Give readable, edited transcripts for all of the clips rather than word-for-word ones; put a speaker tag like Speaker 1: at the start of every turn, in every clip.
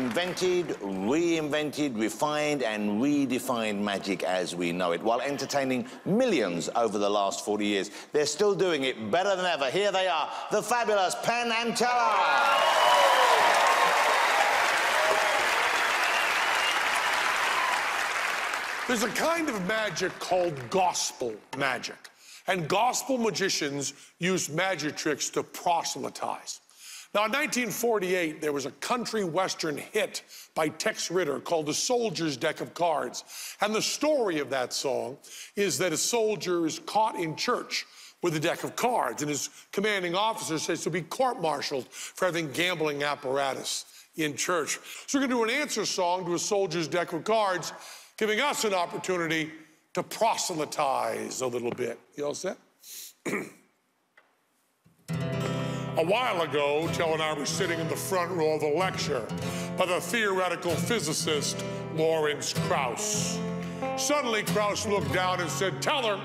Speaker 1: invented, reinvented, refined and redefined magic as we know it. While entertaining millions over the last 40 years, they're still doing it better than ever. Here they are, the fabulous Penn and Teller.
Speaker 2: There's a kind of magic called gospel magic. And gospel magicians use magic tricks to proselytize. Now, in 1948, there was a country western hit by Tex Ritter called The Soldier's Deck of Cards. And the story of that song is that a soldier is caught in church with a deck of cards, and his commanding officer says to be court-martialed for having gambling apparatus in church. So we're going to do an answer song to A Soldier's Deck of Cards, giving us an opportunity to proselytize a little bit. You all set? A while ago, Tell and I were sitting in the front row of a lecture by the theoretical physicist Lawrence Krauss. Suddenly, Krauss looked down and said, "Teller,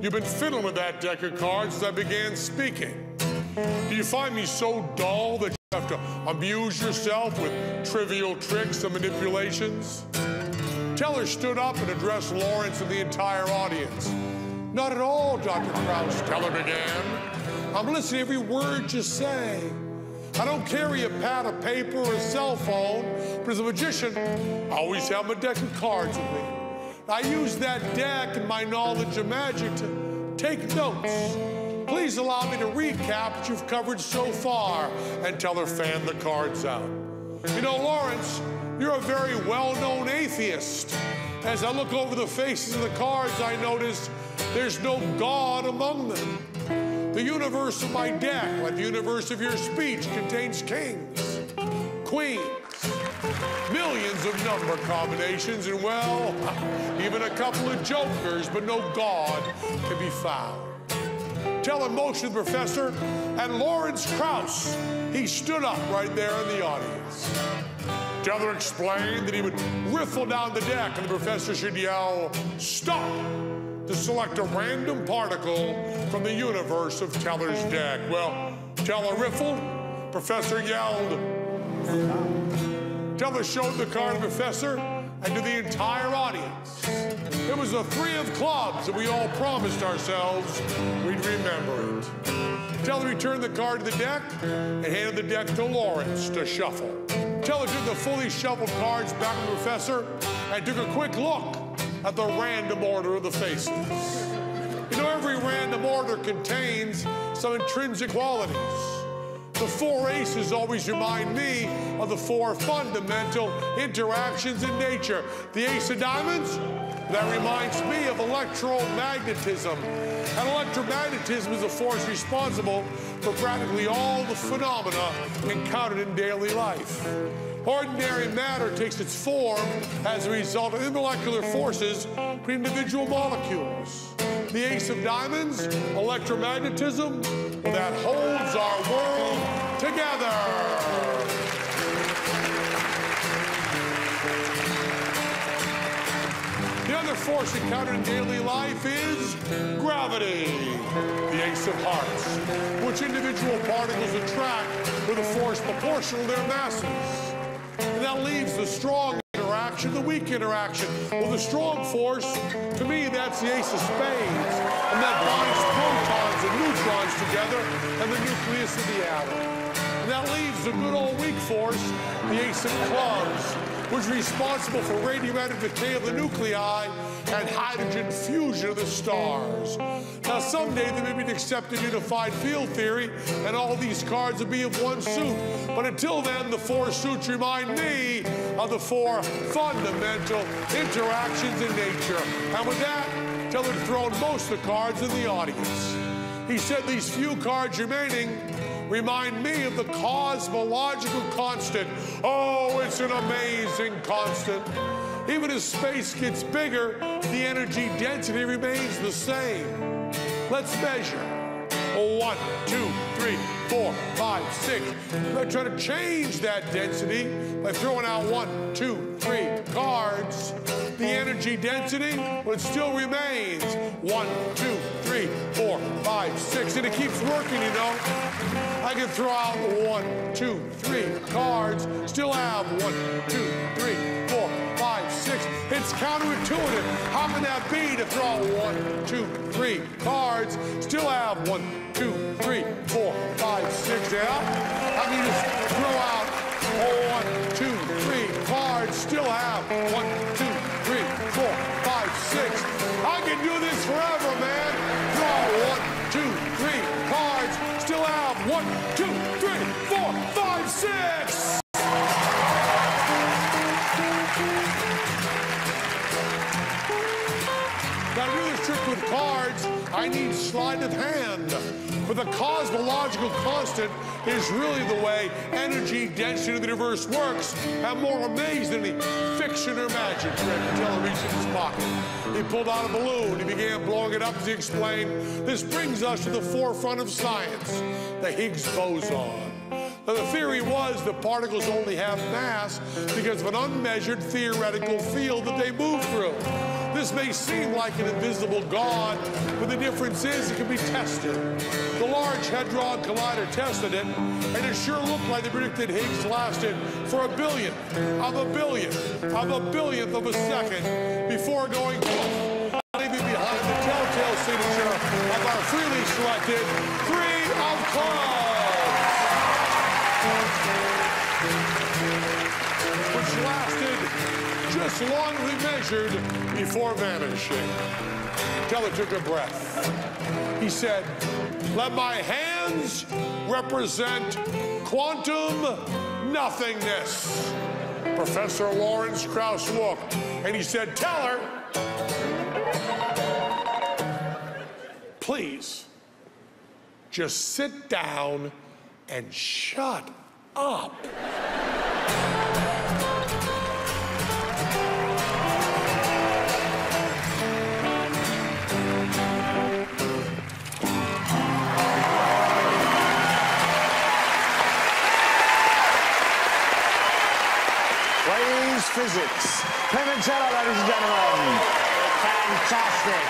Speaker 2: you've been fiddling with that deck of cards as I began speaking. Do you find me so dull that you have to amuse yourself with trivial tricks and manipulations?" Teller stood up and addressed Lawrence and the entire audience. "Not at all, Dr. Krauss," Teller began. "I'm listening to every word you say. I don't carry a pad of paper or a cell phone, but as a magician, I always have my deck of cards with me. I use that deck and my knowledge of magic to take notes. Please allow me to recap what you've covered so far." And Teller fanned the cards out. "You know, Lawrence, you're a very well-known atheist. As I look over the faces of the cards, I notice there's no God among them. The universe of my deck, like the universe of your speech, contains kings, queens, millions of number combinations, and, well, even a couple of jokers, but no God can be found." Teller motioned the professor, and Lawrence Krauss, he stood up right there in the audience. Teller explained that he would riffle down the deck, and the professor should yell, "Stop!" to select a random particle from the universe of Teller's deck. Well, Teller riffled, professor yelled. Teller showed the card to the professor and to the entire audience. It was the three of clubs that we all promised ourselves we'd remember it. Teller returned the card to the deck and handed the deck to Lawrence to shuffle. Teller took the fully shuffled cards back to the professor and took a quick look at the random order of the faces. You know, every random order contains some intrinsic qualities. The four aces always remind me of the four fundamental interactions in nature. The ace of diamonds, that reminds me of electromagnetism. And electromagnetism is a force responsible for practically all the phenomena encountered in daily life. Ordinary matter takes its form as a result of intermolecular forces between individual molecules. The ace of diamonds, electromagnetism, well, that holds our world together. The other force encountered in daily life is gravity, the ace of hearts, which individual particles attract with a force proportional to their masses. And that leaves the strong interaction, the weak interaction. Well, the strong force, to me, that's the ace of spades, and that binds protons and neutrons together and the nucleus of the atom. And that leaves the good old weak force, the ace of clubs, which is responsible for radioactive decay of the nuclei and hydrogen fusion of the stars. Now, someday there may be an accepted unified field theory, and all these cards will be of one suit. But until then, the four suits remind me of the four fundamental interactions in nature. And with that, Teller had thrown most of the cards in the audience. He said these few cards remaining remind me of the cosmological constant. Oh, it's an amazing constant. Even as space gets bigger, the energy density remains the same. Let's measure. 1, 2, 3, 4, 5, 6. Let's try to change that density by throwing out 1, 2, 3 cards. The energy density, well, it still remains 1, 2, 3, 4, 5, 6, and it keeps working, you know. I can throw out 1, 2, 3 cards, still have 1, 2, 3, 4, 5, 6. It's counterintuitive. How can that be to throw out 1, 2, 3 cards, still have 1, 2, 3, 4, 5, 6? Yeah? I can just throw out 1, 2, 3 cards, still have 1, 2, 3, 4, 5, 6. I can do this forever, man. Draw 1, 2, 3 cards, still have 1, 2, 3, 4, 5, 6. Now, to do this trick with cards, I need sleight of hand. But the cosmological constant is really the way energy density of the universe works. I'm more amazed than any fiction or magic trick until I reached in his pocket. He pulled out a balloon. He began blowing it up as he explained. This brings us to the forefront of science, the Higgs boson. Now, the theory was that particles only have mass because of an unmeasured theoretical field that they move through. This may seem like an invisible God, but the difference is it can be tested. The Large Hadron Collider tested it, and it sure looked like they predicted Higgs lasted for a billionth of a billionth of a second before going poof, leaving behind the telltale signature of our freely selected 3 of clubs, which lasted just long as we measured before vanishing. Teller took a breath. He said, "Let my hands represent quantum nothingness." Professor Lawrence Krauss looked, and he said, "Teller, please, just sit down and shut up."
Speaker 1: Physics. Penn and Teller, ladies and gentlemen. Fantastic.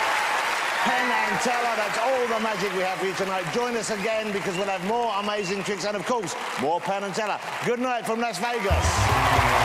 Speaker 1: Penn and Teller, that's all the magic we have for you tonight. Join us again because we'll have more amazing tricks and, of course, more Penn and Teller. Good night from Las Vegas.